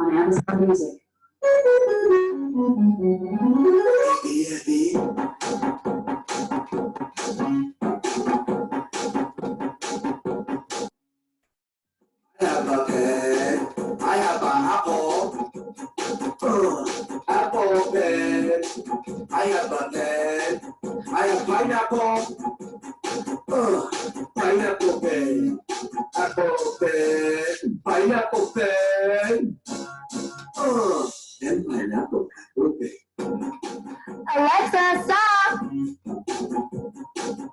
on Amazon Music. I have a pen. I have an apple. Apple pen. I have a pen. I have pineapple. Pineapple pen. Apple pen. Pineapple pen. And pineapple pen. Alexa, stop!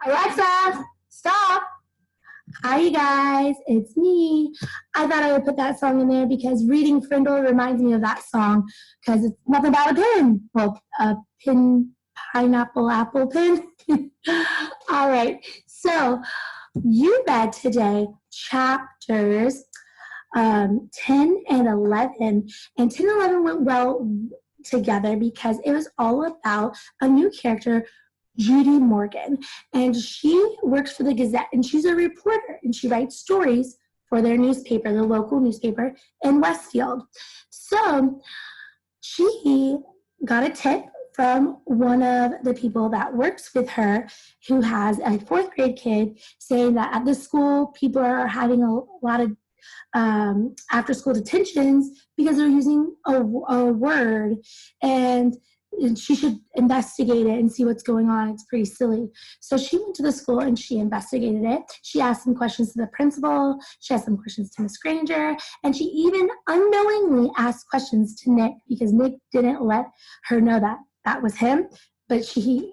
Alexa, stop! Hi, you guys, it's me. I thought I would put that song in there because reading Frindle reminds me of that song because it's nothing about a pin. Well, a pin, pineapple, apple pin. All right, so you read today chapters 10 and 11, and 10 and 11 went well together because it was all about a new character, Judy Morgan, and she works for the Gazette, and she's a reporter, and she writes stories for their newspaper, the local newspaper in Westfield. So she got a tip from one of the people that works with her who has a 4th grade kid saying that at the school people are having a lot of after school detentions because they're using a word, and she should investigate it and see what's going on. It's pretty silly. So she went to the school and she investigated it. She asked some questions to the principal. She asked some questions to Miss Granger. And she even unknowingly asked questions to Nick because Nick didn't let her know that that was him. But he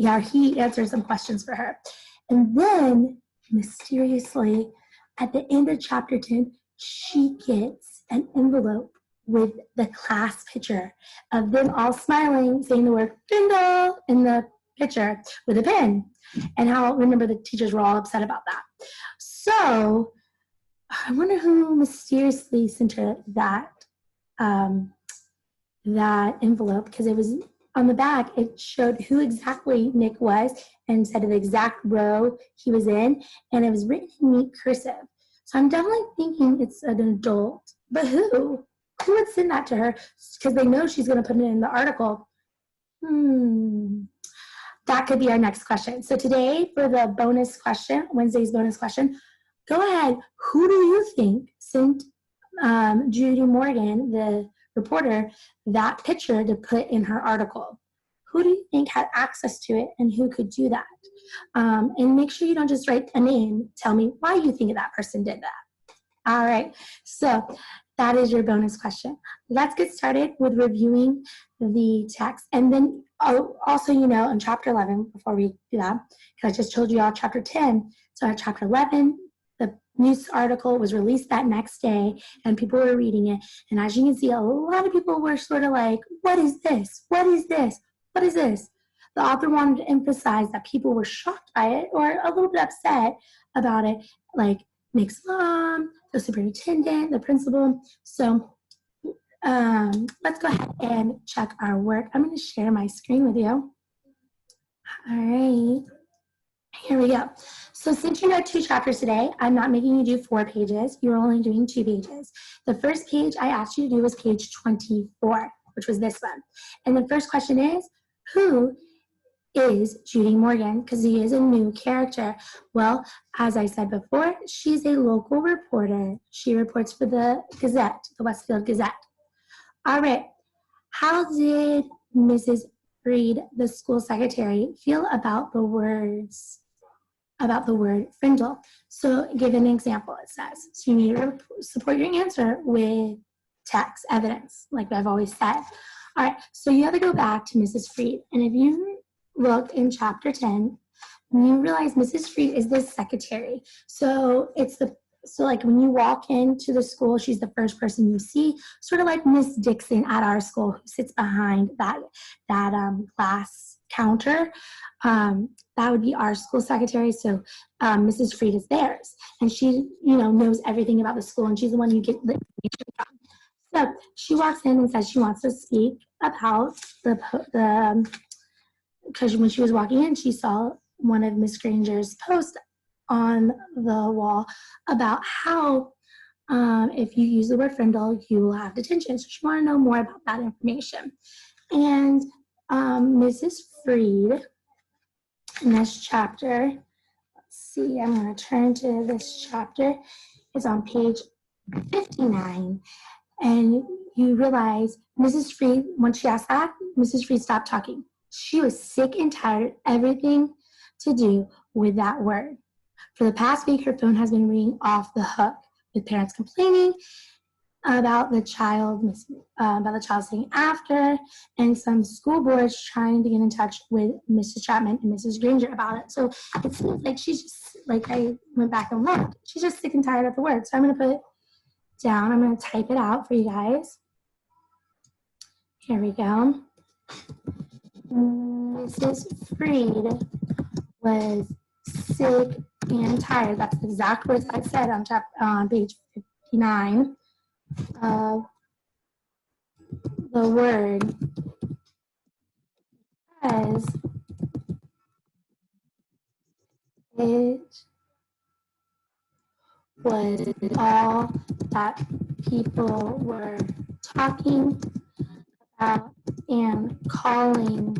answered some questions for her. And then, mysteriously, at the end of chapter 10, she gets an envelope with the class picture of them all smiling, saying the word Frindle in the picture with a pen. And remember the teachers were all upset about that. So I wonder who mysteriously sent her that envelope, because it was on the back, it showed who exactly Nick was and said the exact row he was in, and it was written in neat cursive. So I'm definitely thinking it's an adult, but who? Who would send that to her? Because they know she's going to put it in the article. That could be our next question. So today, for the bonus question, Wednesday's bonus question, go ahead. Who do you think sent Judy Morgan, the reporter, that picture to put in her article? Who do you think had access to it, and who could do that? And make sure you don't just write a name. Tell me why you think that person did that. All right. So that is your bonus question. Let's get started with reviewing the text. And then also, in chapter 11, before we do that, because I just told you all chapter 10. So at chapter 11, the news article was released that next day, and people were reading it. And as you can see, a lot of people were sort of like, what is this? What is this? What is this? The author wanted to emphasize that people were shocked by it or a little bit upset about it, like Nick's mom, the superintendent, the principal. So let's go ahead and check our work. I'm going to share my screen with you. All right, here we go. So since you read 2 chapters today, I'm not making you do 4 pages. You're only doing 2 pages. The first page I asked you to do was page 24, which was this one. And the first question is, who is Judy Morgan? Because he is a new character. Well, as I said before, she's a local reporter. She reports for the Gazette, the Westfield Gazette. All right. How did Mrs. Freed, the school secretary, feel about the word Frindle? So give an example, it says. So you need to support your answer with text, evidence, like I've always said. All right, so you have to go back to Mrs. Freed. And if you look in chapter 10, you realize Mrs. Freed is the secretary. So like when you walk into the school, she's the first person you see, sort of like Miss Dixon at our school, who sits behind that glass counter. That would be our school secretary. So Mrs. Freed is theirs, and she knows everything about the school, and she's the one you get the information from. So she walks in and says she wants to speak about because when she was walking in, she saw one of Miss Granger's posts on the wall about how if you use the word Frindle, you will have detention. So she wanted to know more about that information. And Mrs. Freed, in this chapter, let's see, I'm going to turn to this chapter. It's on page 59. And you realize Mrs. Freed, once she asked that, Mrs. Freed stopped talking. She was sick and tired of everything to do with that word. For the past week, her phone has been ringing off the hook with parents complaining about the child saying after, and some school boards trying to get in touch with Mrs. Chapman and Mrs. Granger about it. So it seems like she's just, like I went back and looked, she's just sick and tired of the word. So I'm going to put it down. I'm going to type it out for you guys. Here we go. Mrs. Freed was sick and tired. That's the exact words I said on page 59 of the word, because it was all that people were talking about and calling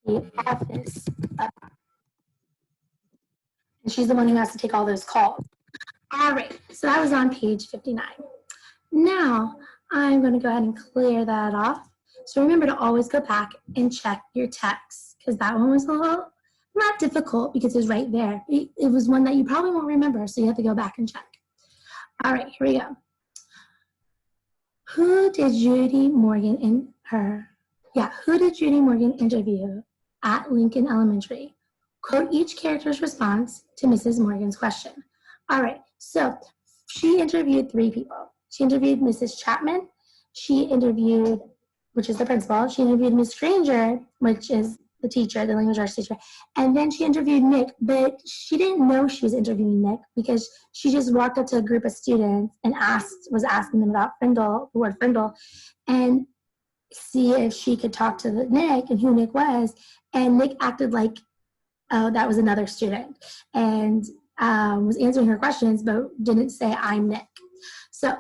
the office up. And she's the one who has to take all those calls. All right, so that was on page 59. Now, I'm going to go ahead and clear that off. So remember to always go back and check your text, because that one was a little, not difficult because it was right there. It was one that you probably won't remember, so you have to go back and check. All right, here we go. Who did Judy Morgan interview at Lincoln Elementary? Quote each character's response to Mrs. Morgan's question. All right, so she interviewed 3 people. She interviewed Mrs. Chapman. She interviewed, which is the principal. She interviewed Miss Granger, which is the teacher, the language arts teacher. And then she interviewed Nick, but she didn't know she was interviewing Nick because she just walked up to a group of students and was asking them about Frindle, the word Frindle, and see if she could talk to Nick and who Nick was. And Nick acted like, oh, that was another student, and was answering her questions, but didn't say, I'm Nick. So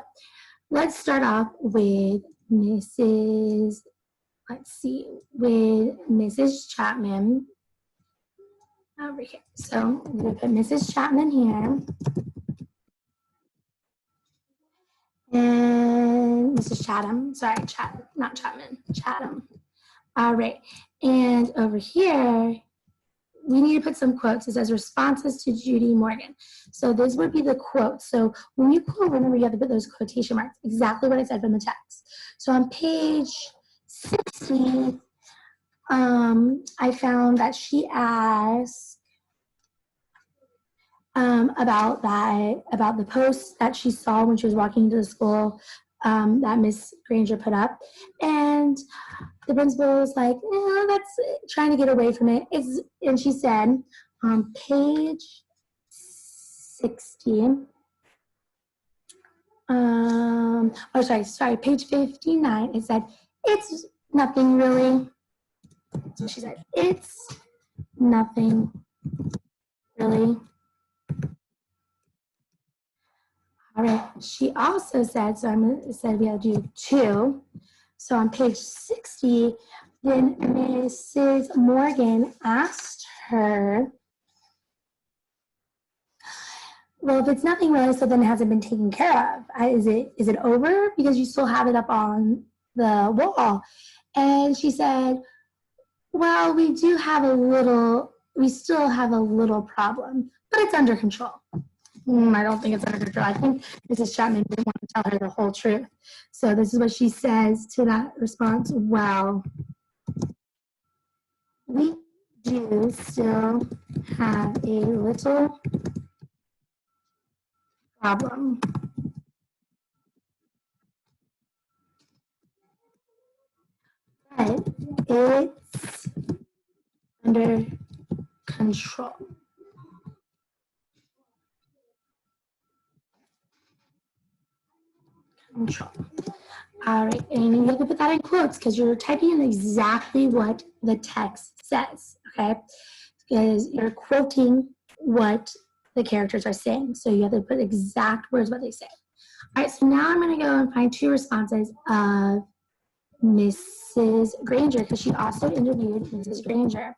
let's start off with Mrs. Chapman over here. So I'm going to put Mrs. Chapman here. And Mrs. Chatham, sorry, not Chapman, Chatham. All right, and over here, we need to put some quotes. It says responses to Judy Morgan. So this would be the quotes. So when you quote, remember you have to put those quotation marks, exactly what I said from the text. So on page 60, I found that she asked about the post that she saw when she was walking to the school that Miss Granger put up. And the principal was like, that's trying to get away from it. And she said on page 60, page 59, it said, it's nothing really. So she said, it's nothing really. All right, she also said, said we had to do 2. So on page 60, then Mrs. Morgan asked her, well, if it's nothing really, so then it hasn't been taken care of. Is it over? Because you still have it up on the wall. And she said, well, we still have a little problem, but it's under control. I don't think it's under control. I think Mrs. Chapman didn't want to tell her the whole truth. So this is what she says to that response. Well, we do still have a little problem. But it's under control. All right, and you have to put that in quotes because you're typing in exactly what the text says, okay? Because you're quoting what the characters are saying. So you have to put exact words what they say. All right, so now I'm going to go and find 2 responses of Mrs. Granger, because she also interviewed Mrs. Granger.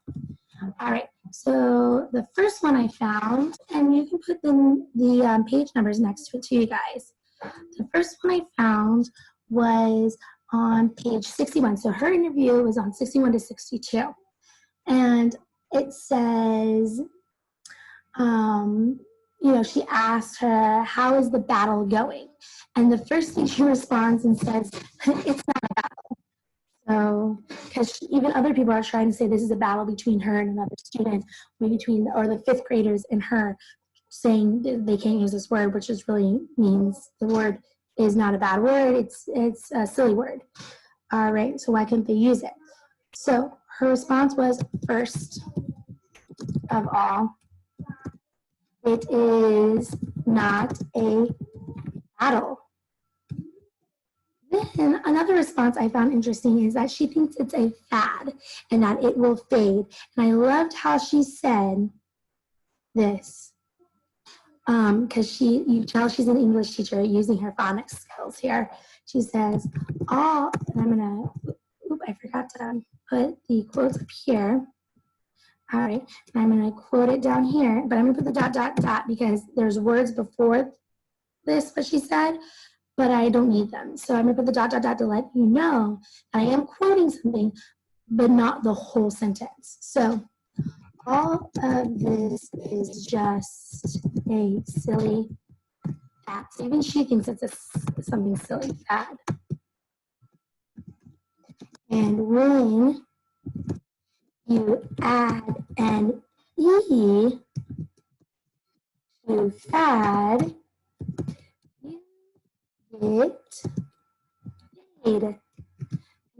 All right, so the first one I found, and you can put the page numbers next to it too, you guys. The first one I found was on page 61. So her interview was on 61 to 62. And it says, she asked her, how is the battle going? And the first thing she responds and says, it's not a battle. So, because even other people are trying to say this is a battle between her and another student, maybe or the 5th graders and her, saying they can't use this word, which just really means the word is not a bad word. It's a silly word. All right, so why couldn't they use it? So her response was, first of all, it is not a battle. Then another response I found interesting is that she thinks it's a fad and that it will fade. And I loved how she said this, because you tell she's an English teacher using her phonics skills here. She says, and I'm gonna, I forgot to put the quotes up here. All right, and I'm gonna quote it down here, but I'm gonna put the dot, dot, dot, because there's words before this, what she said, but I don't need them. So I'm gonna put the dot, dot, dot to let you know that I am quoting something, but not the whole sentence. So all of this is just a silly fad. So even she thinks it's something silly fad. And when you add an E to fad, you get fade.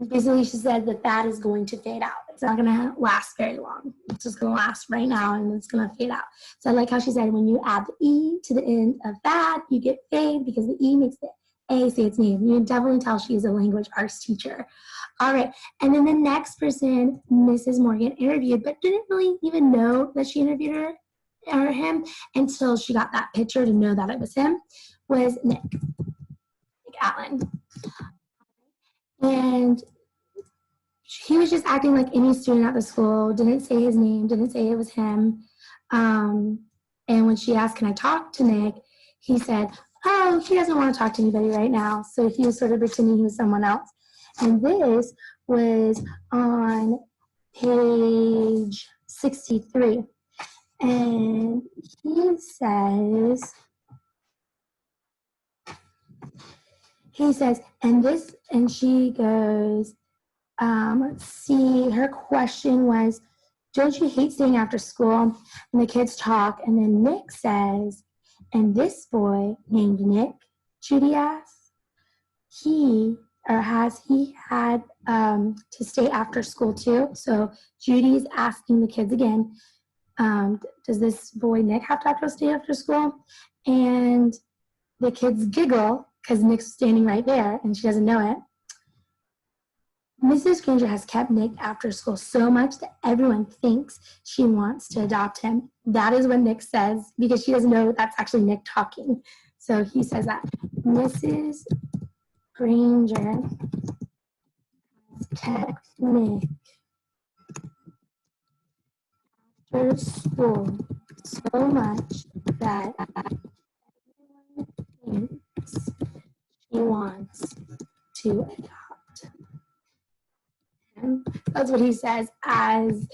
Basically, she said the fad is going to fade out. It's not going to last very long. It's just going to last right now, and it's going to fade out. So I like how she said when you add the E to the end of fad, you get fade, because the E makes the A say its name. You can definitely tell she's a language arts teacher. All right, and then the next person Mrs. Morgan interviewed, but didn't really even know that she interviewed her or him until she got that picture to know that it was him, was Nick Allen. And he was just acting like any student at the school, didn't say his name, didn't say it was him. And when she asked, can I talk to Nick? He said, oh, he doesn't want to talk to anybody right now. So he was sort of pretending he was someone else. And this was on page 63. And he says, and she goes, let's see, her question was, don't you hate staying after school? And the kids talk, and then Nick says, and this boy named Nick, Judy asks, has he had to stay after school too? So Judy's asking the kids again, does this boy Nick have to stay after school? And the kids giggle because Nick's standing right there and she doesn't know it. Mrs. Granger has kept Nick after school so much that everyone thinks she wants to adopt him. That is what Nick says, because she doesn't know that's actually Nick talking. So he says that Mrs. Granger has kept Nick after school so much that everyone thinks she wants to adopt him. That's what he says, as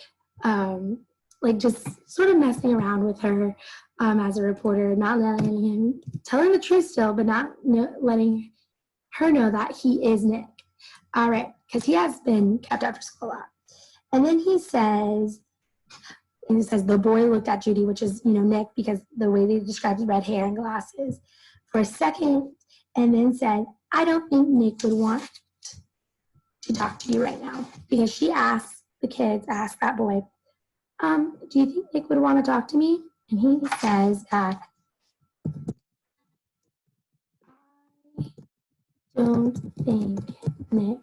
like just sort of messing around with her as a reporter, not letting him, telling the truth still, but not letting her know that he is Nick. All right, because he has been kept after school a lot. And then he says, the boy looked at Judy, which is, Nick, because the way they described his red hair and glasses, for a second, and then said, I don't think Nick would want to talk to you right now. Because she asked that boy, do you think Nick would want to talk to me? And he says that, I don't think Nick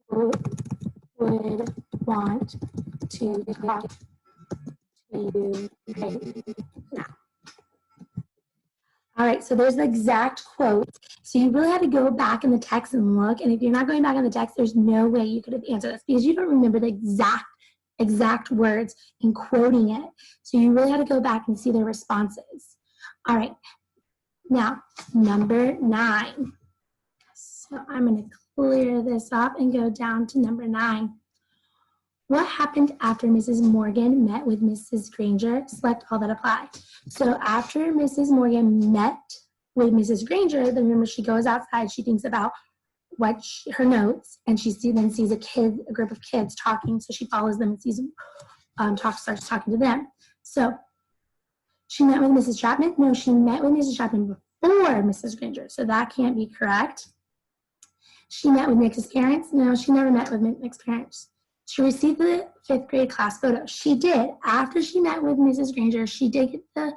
would want to talk you right now. All right, so there's the exact quote. So you really have to go back in the text and look. And if you're not going back in the text, there's no way you could have answered this because you don't remember the exact words and quoting it. So you really have to go back and see their responses. All right, now number 9. So I'm going to clear this up and go down to number 9. What happened after Mrs. Morgan met with Mrs. Granger? Select all that apply. So after Mrs. Morgan met with Mrs. Granger, then remember she goes outside, she thinks about her notes, and she then sees a group of kids talking, so she follows them and sees starts talking to them. So she met with Mrs. Chapman? No, she met with Mrs. Chapman before Mrs. Granger, so that can't be correct. She met with Nick's parents? No, she never met with Nick's parents. She received the 5th grade class photo. She did. After she met with Mrs. Granger, she did get the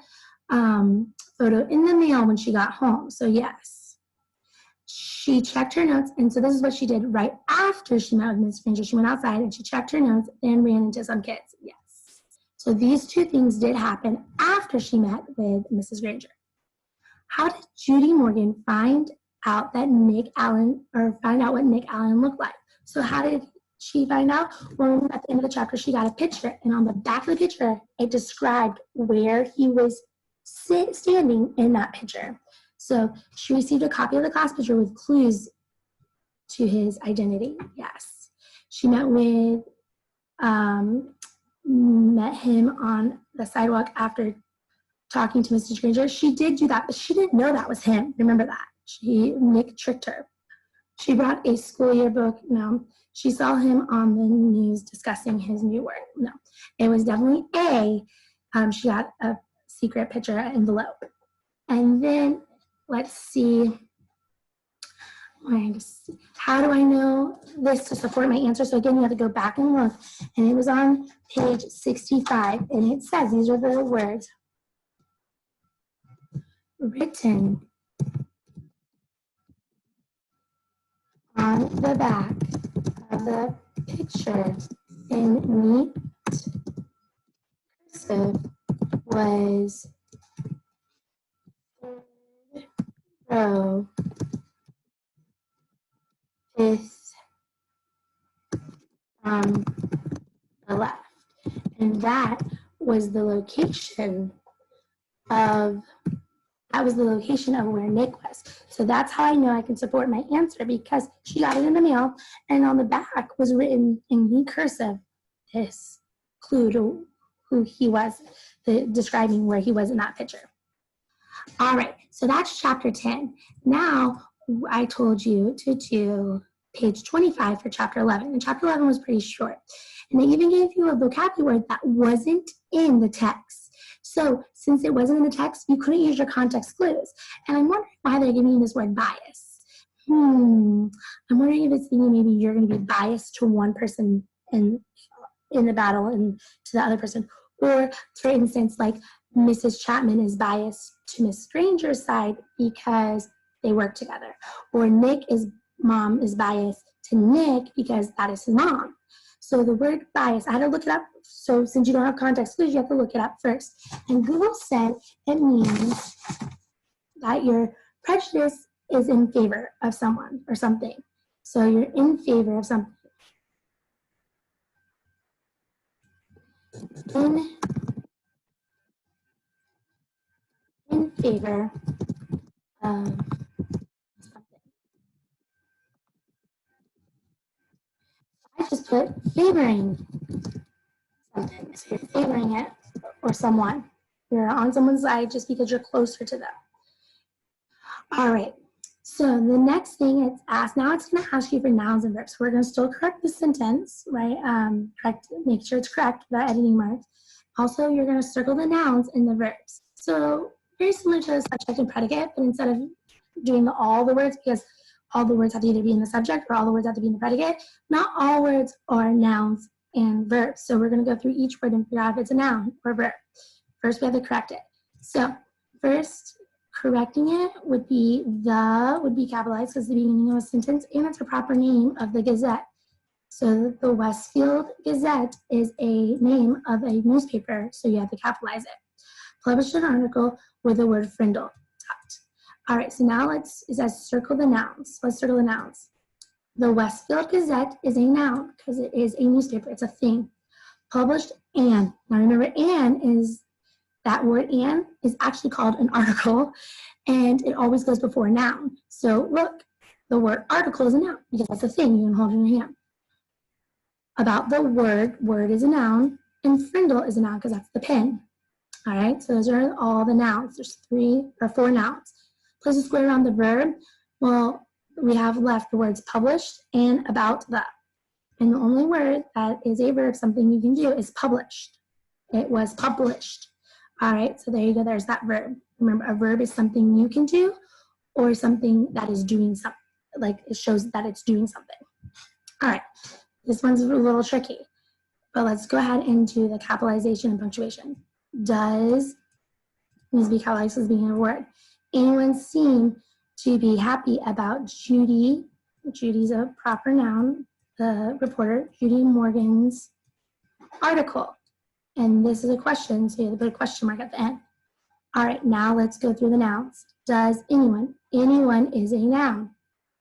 photo in the mail when she got home. So yes. She checked her notes, and so this is what she did right after she met with Mrs. Granger. She went outside and she checked her notes and ran into some kids. Yes. So these two things did happen after she met with Mrs. Granger. How did Judy Morgan find out what Nick Allen looked like? So how did she find out? Well, at the end of the chapter, she got a picture, and on the back of the picture, it described where he was standing in that picture. So she received a copy of the class picture with clues to his identity. Yes. She met him on the sidewalk after talking to Mrs. Granger. She did do that, but she didn't know that was him. Remember that. Nick tricked her. She brought a school yearbook. No. She saw him on the news discussing his new work. No. It was definitely A. She got a secret picture envelope. And then let's see. How do I know this to support my answer? So again, you have to go back and look. And it was on page 65. And it says, these are the words. Written on the back of the picture in neat cursive was third row, 5th from the left. And that was the location of where Nick was. So that's how I know I can support my answer, because she got it in the mail, and on the back was written in neat cursive this clue to who he was, describing where he was in that picture. All right, so that's chapter 10. Now I told you to do page 25 for chapter 11, and chapter 11 was pretty short. And they even gave you a vocabulary word that wasn't in the text. So since it wasn't in the text, you couldn't use your context clues. And I'm wondering why they're giving you this word bias. I'm wondering if it's thinking maybe you're going to be biased to one person in the battle and to the other person. Or, for instance, like Mrs. Chapman is biased to Miss Granger's side because they work together. Or Nick's mom is biased to Nick because that is his mom. So the word bias, I had to look it up. So since you don't have context clues, you have to look it up first. And Google said it means that your prejudice is in favor of someone or something. So you're in favor of something. In favor of something. I just put favoring something. So you're favoring it or someone. You're on someone's side just because you're closer to them. All right. So the next thing it's asked, now it's going to ask you for nouns and verbs. We're going to still correct the sentence, right? Make sure it's correct without editing marks. Also, you're going to circle the nouns and the verbs. So very similar to the subject and predicate, but instead of doing all the words, because all the words have to either be in the subject or all the words have to be in the predicate, not all words are nouns and verbs. So we're going to go through each word and figure out if it's a noun or verb. First, we have to correct it. So first, correcting it would be capitalized because it's the beginning of a sentence, and it's a proper name of the Gazette. So the Westfield Gazette is a name of a newspaper, so you have to capitalize it. Published an article with the word Frindle. All right, so now it says circle the nouns. Let's circle the nouns. The Westfield Gazette is a noun because it is a newspaper. It's a thing. Published an. Now remember, an is, that word an is actually called an article, and it always goes before a noun. So look, the word article is a noun because that's a thing you can hold in your hand. About the word is a noun, and Frindle is a noun because that's the pen. All right, so those are all the nouns. There's 3 or 4 nouns. Place a square around the verb. Well, we have left the words published and about the. And the only word that is a verb, something you can do, is published. It was published. All right, so there you go. There's that verb. Remember, a verb is something you can do or something that is doing something. Like it shows that it's doing something. All right, this one's a little tricky. But let's go ahead and do the capitalization and punctuation. Does needs to be capitalized as being a word. Anyone seem to be happy about Judy? Judy's a proper noun. The reporter, Judy Morgan's article. And this is a question, so you have to put a question mark at the end. All right, now let's go through the nouns. Does anyone? Anyone is a noun,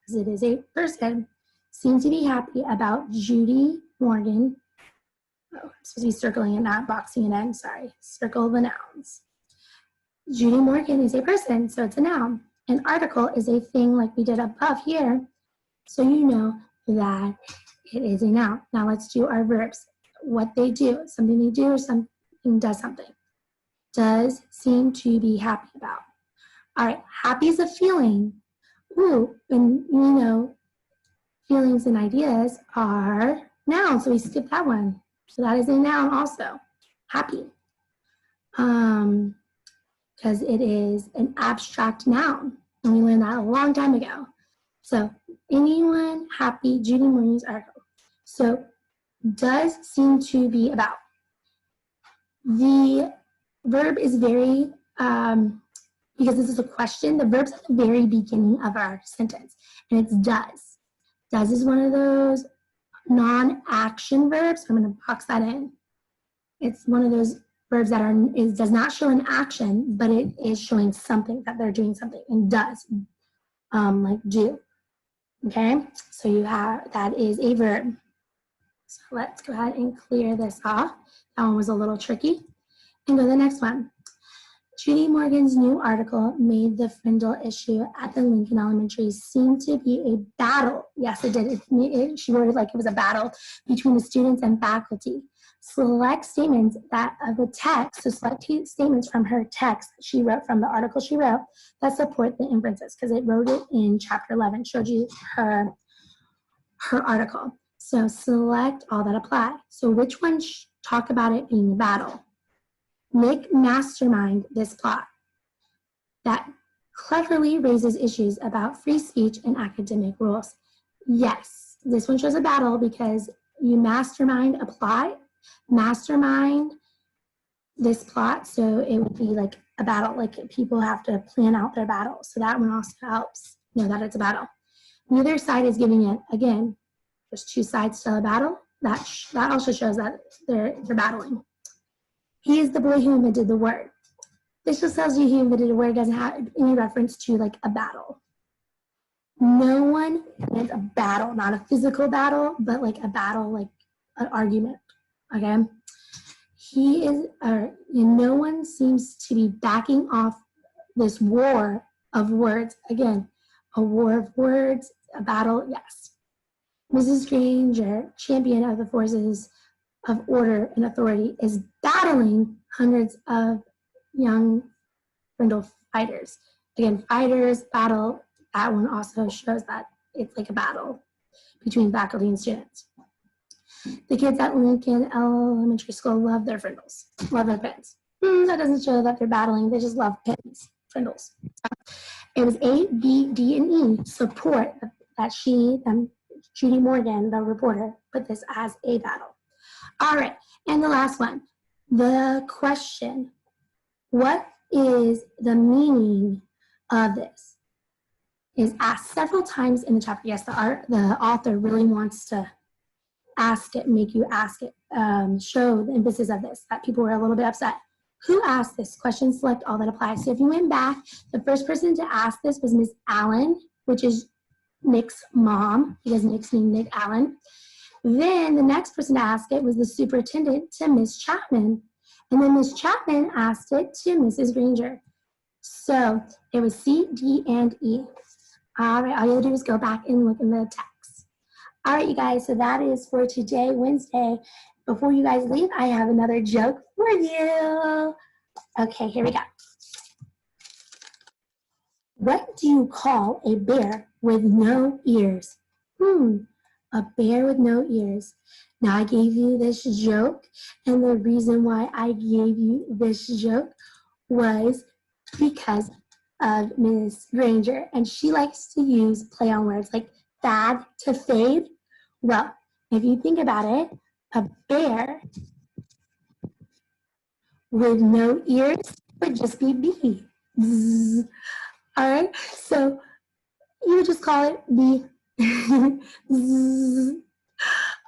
because it is a person. Seem to be happy about Judy Morgan. Oh, I'm supposed to be circling it, not boxing it in. Sorry. Circle the nouns. Judy Morgan is a person, so it's a noun. An article is a thing like we did above here, so you know that it is a noun. Now let's do our verbs. What they do, something they do or something does something. Does seem to be happy about. All right, happy is a feeling. Ooh, and you know, feelings and ideas are nouns, so we skipped that one. So that is a noun also, happy. Because it is an abstract noun. And we learned that a long time ago. So anyone happy, Judy Morgan's article. So does seem to be about. The verb is very, because this is a question, the verb's at the very beginning of our sentence. And it's does. Does is one of those non-action verbs. I'm going to box that in. It's one of those verbs that does not show an action, but it is showing something, that they're doing something, and does, like do. Okay, so you have, that is a verb. So let's go ahead and clear this off. That one was a little tricky. And go to the next one. Judy Morgan's new article made the Frindle issue at the Lincoln Elementary seem to be a battle. Yes, it did. She wrote it like it was a battle between the students and faculty. Select statements that of the text, so select statements from her text she wrote, from the article she wrote, that support the inferences, because it wrote it in chapter 11, showed you her article. So select all that apply. So which ones talk about it being a battle? Nick mastermind this plot that cleverly raises issues about free speech and academic rules. Yes, this one shows a battle because you mastermind this plot, so it would be like a battle, like people have to plan out their battle. So that one also helps know that it's a battle. Neither side is giving it. Again, there's 2 sides to a battle. That also shows that they're battling. He is the boy who invented the word. This just tells you he invented a word. It doesn't have any reference to like a battle. No one wins a battle, not a physical battle, but like a battle, like an argument. Okay? No one seems to be backing off this war of words. Again, a war of words, a battle, yes. Mrs. Granger, champion of the forces of order and authority, is battling hundreds of young Frindle fighters. Again, fighters, battle, that one also shows that it's like a battle between faculty and students. The kids at Lincoln Elementary School love their Frindles, love their pens. That doesn't show that they're battling, they just love pens, Frindles. It was A, B, D, and E support that Judy Morgan, the reporter, put this as a battle. All right, and the last one, the question. What is the meaning of this? Is asked several times in the chapter. Yes, the author really wants to ask it, make you ask it, show the emphasis of this, that people were a little bit upset. Who asked this? Question, select all that applies. So if you went back, the first person to ask this was Miss Allen, which is Nick's mom, because Nick's named Nick Allen. Then the next person to ask it was the superintendent to Miss Chapman. And then Miss Chapman asked it to Mrs. Granger. So it was C, D, and E. All right, all you have to do is go back and look in the text. All right, you guys, so that is for today, Wednesday. Before you guys leave, I have another joke for you. Okay, here we go. What do you call a bear with no ears? A bear with no ears. Now, I gave you this joke, and the reason why I gave you this joke was because of Miss Granger, and she likes to use play on words like fad to fade. Well, if you think about it, a bear with no ears would just be B. Zzz. All right, so you would just call it B. Zzz.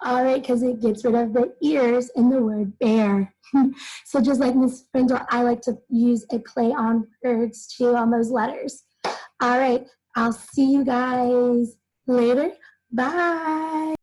All right, because it gets rid of the ears in the word bear. So just like Miss Frindle, I like to use a play on words too on those letters. All right, I'll see you guys later. Bye.